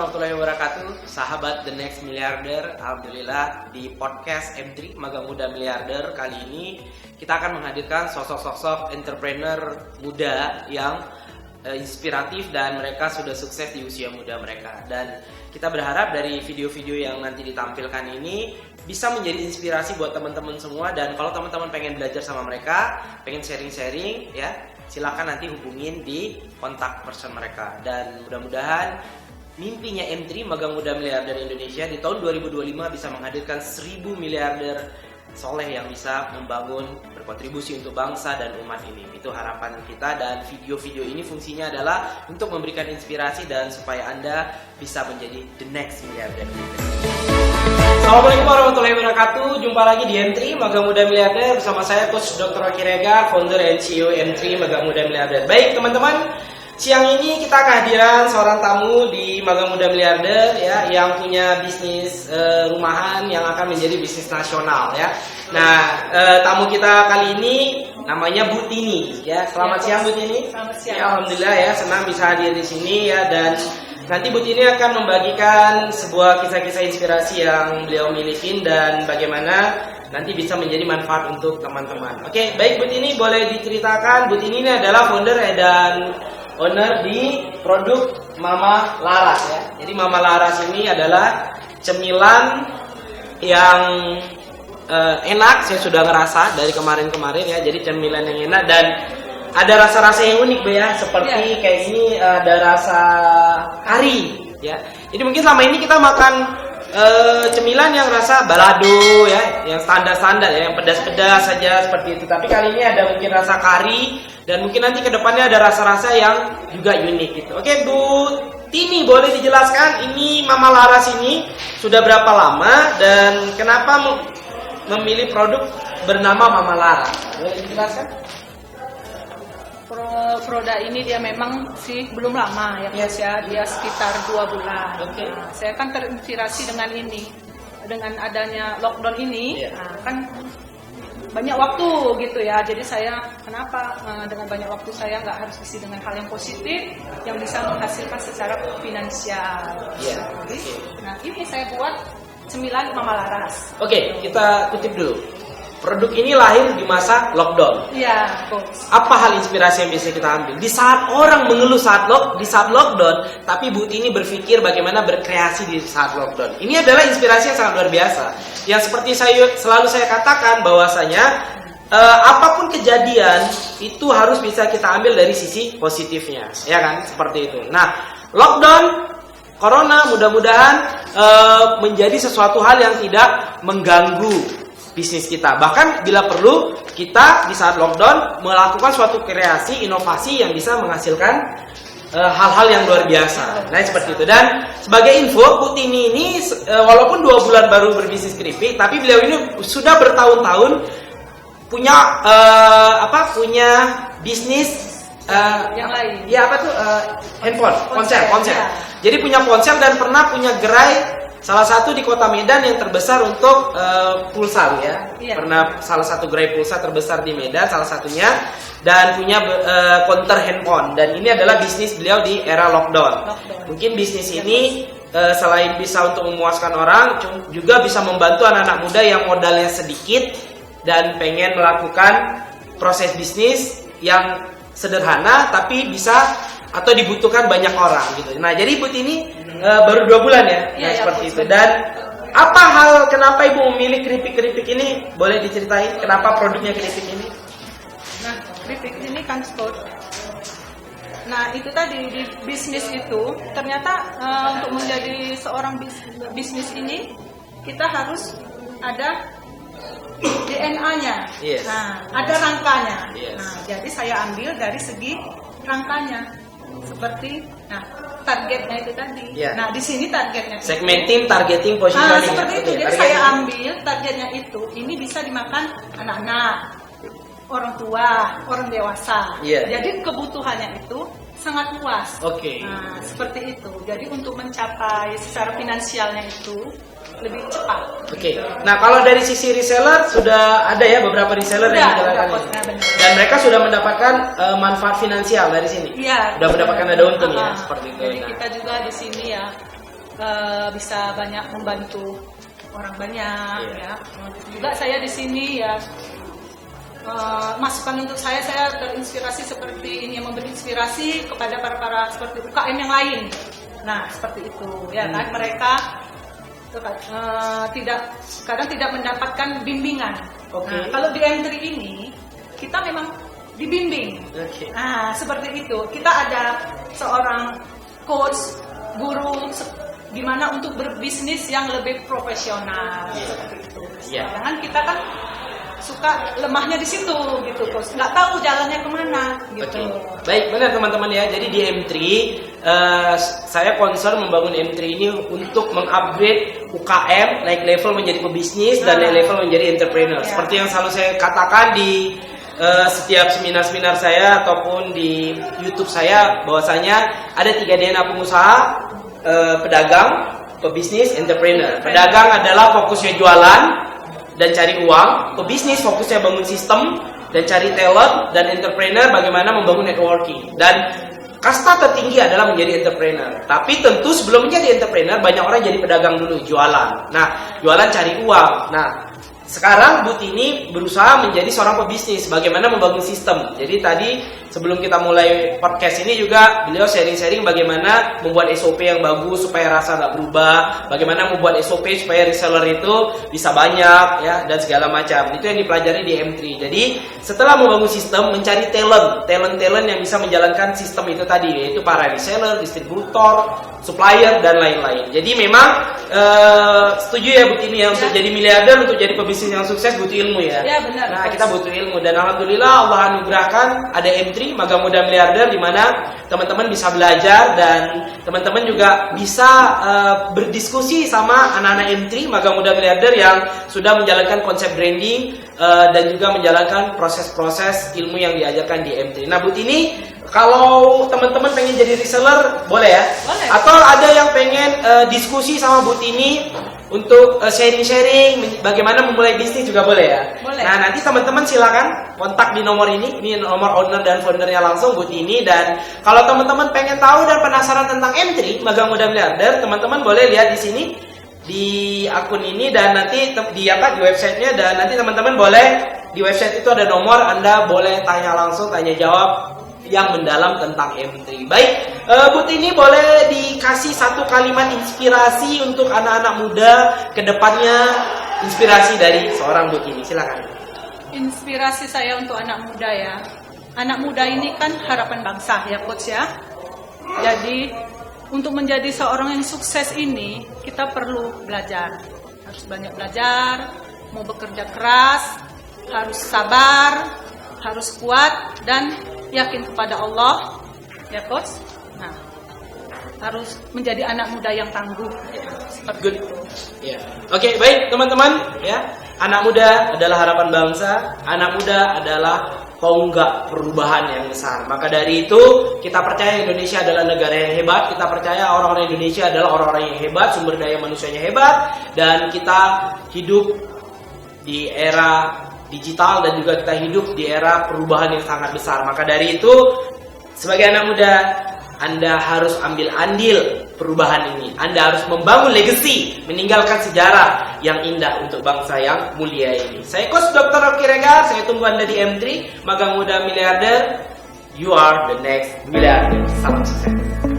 warahmatullahi wabarakatuh. Sahabat The Next Milliarder, alhamdulillah di podcast M3 Magang Muda Miliarder kali ini kita akan menghadirkan sosok-sosok entrepreneur muda yang inspiratif dan mereka sudah sukses di usia muda mereka. Dan kita berharap dari video-video yang nanti ditampilkan ini bisa menjadi inspirasi buat teman-teman semua. Dan kalau teman-teman pengen belajar sama mereka, pengen sharing-sharing ya, silakan nanti hubungin di kontak person mereka. Dan mudah-mudahan mimpinya M3 Magang Muda Miliarder Indonesia di tahun 2025 bisa menghadirkan 1000 miliarder soleh yang bisa membangun, berkontribusi untuk bangsa dan umat ini. Itu harapan kita, dan video-video ini fungsinya adalah untuk memberikan inspirasi dan supaya Anda bisa menjadi the next miliarder. Assalamualaikum warahmatullahi wabarakatuh. Jumpa lagi di M3 Magang Muda Miliarder bersama saya Coach Dr. Rocky Regar, founder and CEO M3 Magang Muda Miliarder. Baik teman-teman, siang ini kita kehadiran seorang tamu di Magang Muda Miliarder ya, yang punya bisnis rumahan yang akan menjadi bisnis nasional ya. Nah, tamu kita kali ini namanya Bu Tini ya. Selamat siang Bu Tini. Selamat siang. Ya, alhamdulillah ya, senang bisa hadir di sini ya, dan nanti Bu Tini akan membagikan sebuah kisah-kisah inspirasi yang beliau miliki dan bagaimana nanti bisa menjadi manfaat untuk teman-teman. Oke, baik Bu Tini, boleh diceritakan. Bu Tini ini adalah founder dan owner di produk Mama Laras ya. Jadi Mama Laras ini adalah cemilan yang enak. Saya sudah ngerasa dari kemarin-kemarin ya. Jadi cemilan yang enak dan ada rasa-rasa yang unik Bu ya. Seperti kayak ini ada rasa kari ya. Jadi mungkin selama ini kita makan cemilan yang rasa balado ya, yang standar-standar ya, yang pedas-pedas saja seperti itu. Tapi kali ini ada mungkin rasa kari dan mungkin nanti kedepannya ada rasa-rasa yang juga unik gitu. Oke Bu Tini, boleh dijelaskan ini Mama Laras ini sudah berapa lama dan kenapa memilih produk bernama Mama Laras? Boleh dijelaskan? Produk ini dia memang sih belum lama ya Mas ya, dia sekitar 2 bulan. Oke. Nah, saya kan terinspirasi dengan ini, dengan adanya lockdown ini, nah, kan banyak waktu gitu ya. Jadi saya kenapa dengan banyak waktu saya nggak harus isi dengan hal yang positif yang bisa menghasilkan secara finansial. Iya. Nah ini saya buat cemilan Mama Laras. Oke, kita kutip dulu. Produk ini lahir di masa lockdown. Iya, Coach. Apa hal inspirasi yang bisa kita ambil? Di saat orang mengeluh di saat lockdown, tapi Bu Tini berpikir bagaimana berkreasi di saat lockdown. Ini adalah inspirasi yang sangat luar biasa. Yang seperti selalu saya katakan bahwasanya apapun kejadian itu harus bisa kita ambil dari sisi positifnya, ya kan? Seperti itu. Nah, lockdown Corona mudah-mudahan menjadi sesuatu hal yang tidak mengganggu bisnis kita. Bahkan bila perlu kita di saat lockdown melakukan suatu kreasi, inovasi yang bisa menghasilkan hal-hal yang luar biasa. Nah seperti itu. Dan sebagai info, Bu Tini ini walaupun 2 bulan baru berbisnis keripik, tapi beliau ini sudah bertahun-tahun punya punya bisnis yang lain. Ya apa tuh handphone, ponsel. Ya. Jadi punya ponsel dan pernah punya gerai salah satu di Kota Medan yang terbesar untuk pulsa ya. Iya. Pernah salah satu gerai pulsa terbesar di Medan salah satunya, dan punya counter handphone, dan ini adalah bisnis beliau di era lockdown. Mungkin bisnis ini selain bisa untuk memuaskan orang, juga bisa membantu anak-anak muda yang modalnya sedikit dan pengen melakukan proses bisnis yang sederhana tapi bisa atau dibutuhkan banyak orang gitu. Nah, jadi Bu Tini baru 2 bulan ya, Iya, seperti ya, itu. Dan apa hal kenapa Ibu memilih keripik-keripik ini? Boleh diceritain kenapa produknya keripik ini? Nah, keripik ini kan sport. Nah, itu tadi di bisnis itu ternyata untuk menjadi seorang bisnis ini kita harus ada DNA-nya. Yes. Nah, ada rangkanya. Yes. Nah, jadi saya ambil dari segi rangkanya. Seperti targetnya itu tadi. Yeah. Nah, di sini targetnya itu. Segmenting, targeting, positioning. Seperti itu. Oke, Jadi targeting. saya ambil targetnya itu. Ini bisa dimakan anak-anak, orang tua, orang dewasa. Yeah. Jadi kebutuhannya itu sangat luas. Oke. Nah, seperti itu. Jadi untuk mencapai secara finansialnya itu lebih cepat. Oke. Nah, kalau dari sisi reseller sudah ada ya beberapa reseller yang menjalankan ini. benar. Dan mereka sudah mendapatkan manfaat finansial dari sini. Iya. Sudah mendapatkan ada untung ya, seperti itu. Jadi Nah. kita juga di sini ya bisa banyak membantu orang banyak ya. Juga saya di sini ya masukan untuk saya terinspirasi seperti ini, yang memberi inspirasi kepada para seperti UKM yang lain. Nah seperti itu ya kan, mereka kadang tidak mendapatkan bimbingan. Nah, kalau di M3 ini kita memang dibimbing. Nah seperti itu, kita ada seorang coach, guru gimana untuk berbisnis yang lebih profesional seperti itu. Jangan kita kan suka lemahnya di situ gitu, coach. Nggak tahu jalannya kemana gitu. Baik, benar teman-teman ya. Jadi di M3 saya concern membangun M3 ini untuk mengupgrade UKM naik level menjadi pebisnis dan naik level menjadi entrepreneur. Seperti yang selalu saya katakan di setiap seminar-seminar saya ataupun di YouTube saya, bahwasanya ada 3 DNA pengusaha: pedagang, pebisnis, entrepreneur. Pedagang adalah fokusnya jualan dan cari uang, pebisnis fokusnya bangun sistem dan cari talent, dan entrepreneur bagaimana membangun networking. Dan kasta tertinggi adalah menjadi entrepreneur. Tapi tentu sebelum menjadi entrepreneur banyak orang jadi pedagang dulu, jualan. Nah, jualan cari uang. Nah, sekarang Bu Tini berusaha menjadi seorang pebisnis, bagaimana membangun sistem. Jadi tadi sebelum kita mulai podcast ini juga beliau sharing-sharing bagaimana membuat SOP yang bagus supaya rasa nggak berubah, bagaimana membuat SOP supaya reseller itu bisa banyak ya, dan segala macam. Itu yang dipelajari di M3. Jadi setelah membangun sistem, mencari talent yang bisa menjalankan sistem itu tadi, yaitu para reseller, distributor, supplier, dan lain-lain. Jadi memang setuju ya Bu Tini ya, untuk jadi miliarder, untuk jadi pebisnis yang sukses butuh ilmu ya. Ya benar. Nah, kita butuh ilmu, dan alhamdulillah Allah anugerahkan ada M3 Magang Muda Miliarder, di mana teman-teman bisa belajar dan teman-teman juga bisa berdiskusi sama anak-anak M3 Magang Muda Miliarder yang sudah menjalankan konsep branding dan juga menjalankan proses-proses ilmu yang diajarkan di M3. Nah, Bu Tini, kalau teman-teman pengen jadi reseller, boleh ya? Boleh. Atau ada yang pengen diskusi sama Bu Tini untuk sharing-sharing bagaimana memulai bisnis juga boleh ya? Boleh. Nah, nanti teman-teman silakan kontak di nomor ini nomor owner dan foundernya langsung, Bu Tini. Dan kalau teman-teman pengen tahu dan penasaran tentang M3 Magang Muda Miliarder, teman-teman boleh lihat di sini di akun ini, dan nanti di websitenya, dan nanti teman-teman boleh di website itu ada nomor, Anda boleh tanya langsung, tanya jawab yang mendalam tentang M3. Baik, Bu Tini boleh dikasih satu kalimat inspirasi untuk anak-anak muda ke depannya, inspirasi dari seorang Bu Tini, silakan. Inspirasi saya untuk anak muda ya. Anak muda ini kan harapan bangsa ya coach ya. Jadi untuk menjadi seorang yang sukses ini kita perlu belajar. Harus banyak belajar, mau bekerja keras, harus sabar, harus kuat dan yakin kepada Allah ya coach. Nah, harus menjadi anak muda yang tangguh ya, seperti itu. Ya. Oke, baik teman-teman ya. Anak muda adalah harapan bangsa, anak muda adalah tonggak perubahan yang besar. Maka dari itu kita percaya Indonesia adalah negara yang hebat, kita percaya orang-orang Indonesia adalah orang-orang yang hebat, sumber daya manusianya hebat, dan kita hidup di era digital dan juga kita hidup di era perubahan yang sangat besar. Maka dari itu sebagai anak muda, Anda harus ambil andil perubahan ini. Anda harus membangun legacy, meninggalkan sejarah yang indah untuk bangsa yang mulia ini. Saya Coach Dr. Rocky Regar, saya tunggu Anda di M3 Magang Muda Miliarder. You are the next miliarder. Salam sukses.